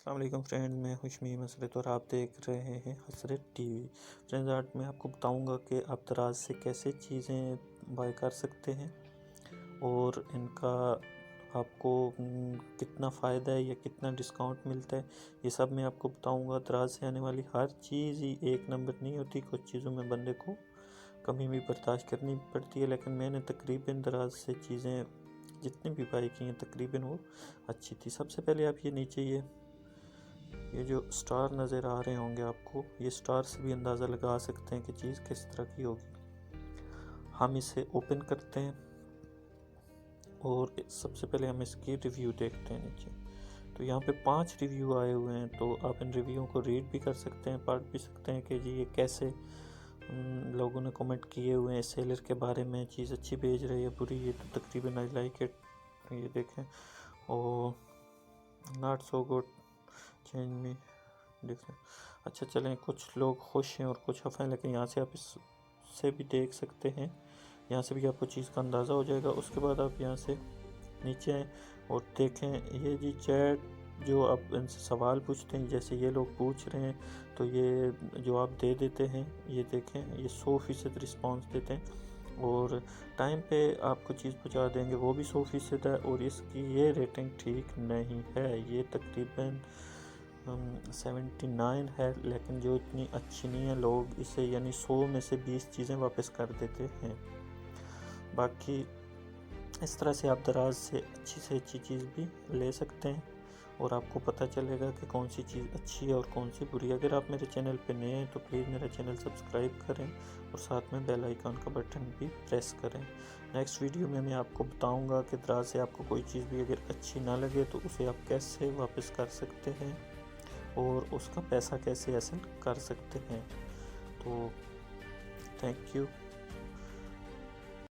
السلام علیکم فرینڈ، میں خوشمی مسرت اور آپ دیکھ رہے ہیں حسرت ٹی وی۔ فرینڈز، آج میں آپ کو بتاؤں گا کہ آپ دراز سے کیسے چیزیں بائی کر سکتے ہیں اور ان کا آپ کو کتنا فائدہ ہے یا کتنا ڈسکاؤنٹ ملتا ہے، یہ سب میں آپ کو بتاؤں گا۔ دراز سے آنے والی ہر چیز ہی ایک نمبر نہیں ہوتی، کچھ چیزوں میں بندے کو کمی بھی برداشت کرنی پڑتی ہے، لیکن میں نے تقریباً دراز سے چیزیں جتنی بھی بائی کی ہیں تقریباً وہ اچھی تھی۔ سب سے پہلے آپ یہ نیچے یہ جو سٹار نظر آ رہے ہوں گے آپ کو، یہ سٹار سے بھی اندازہ لگا سکتے ہیں کہ چیز کس طرح کی ہوگی۔ ہم اسے اوپن کرتے ہیں اور سب سے پہلے ہم اس کی ریویو دیکھتے ہیں نیچے۔ تو یہاں پہ 5 ریویو آئے ہوئے ہیں، تو آپ ان ریویو کو ریڈ بھی کر سکتے ہیں، پڑھ بھی سکتے ہیں کہ جی یہ کیسے لوگوں نے کمنٹ کیے ہوئے ہیں سیلر کے بارے میں، چیز اچھی بھیج رہی ہے بری۔ یہ تو تقریباً آئی لائک اٹ، یہ دیکھیں، اور ناٹ سو گڈ چینج میں دیکھیں۔ اچھا چلیں، کچھ لوگ خوش ہیں اور کچھ خفا ہیں، لیکن یہاں سے آپ اس سے بھی دیکھ سکتے ہیں، یہاں سے بھی آپ کو چیز کا اندازہ ہو جائے گا۔ اس کے بعد آپ یہاں سے نیچے آئیں اور دیکھیں یہ جی چیٹ جو آپ ان سے سوال پوچھتے ہیں، جیسے یہ لوگ پوچھ رہے ہیں تو یہ جو آپ دے دیتے ہیں، یہ دیکھیں یہ 100% رسپانس دیتے ہیں اور ٹائم پہ آپ کو چیز پہنچا دیں گے، وہ بھی 100% ہے۔ اور اس کی یہ ریٹنگ ٹھیک نہیں ہے، یہ تقریباً 79 ہے، لیکن جو اتنی اچھی نہیں ہے، لوگ اسے یعنی 100 میں سے 20 چیزیں واپس کر دیتے ہیں۔ باقی اس طرح سے آپ دراز سے اچھی چیز بھی لے سکتے ہیں اور آپ کو پتہ چلے گا کہ کون سی چیز اچھی ہے اور کون سی بری ہے۔ اگر آپ میرے چینل پہ نئے ہیں تو پلیز میرا چینل سبسکرائب کریں اور ساتھ میں بیل آئیکن کا بٹن بھی پریس کریں۔ نیکسٹ ویڈیو میں میں آپ کو بتاؤں گا کہ دراز سے آپ کو کوئی چیز بھی اگر اچھی نہ لگے تو اسے آپ کیسے واپس کر سکتے ہیں اور اس کا پیسہ کیسے حاصل کر سکتے ہیں۔ تو تھینک یو۔